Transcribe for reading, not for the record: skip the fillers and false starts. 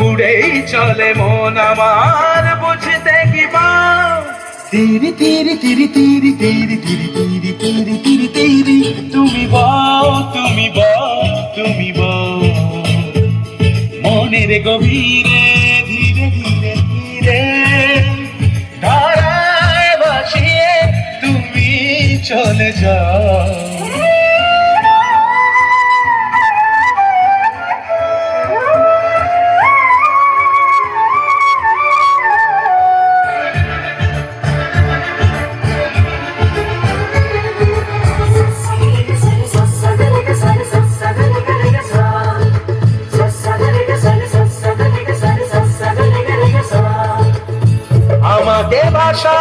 উড়েই চলে মন আমার, বুঝতে কি পাও? তিরি তিরি তিরি তিরি তিরি তিরি তিরি তিরি তিরি তিরি, তুমি বল, তুমি বল, তুমি বল। মনের গভীরে ধীরে ধীরে ধীরে ধারায় ভাসিয়ে তুমি চলে যাও। আমাকে ভাষা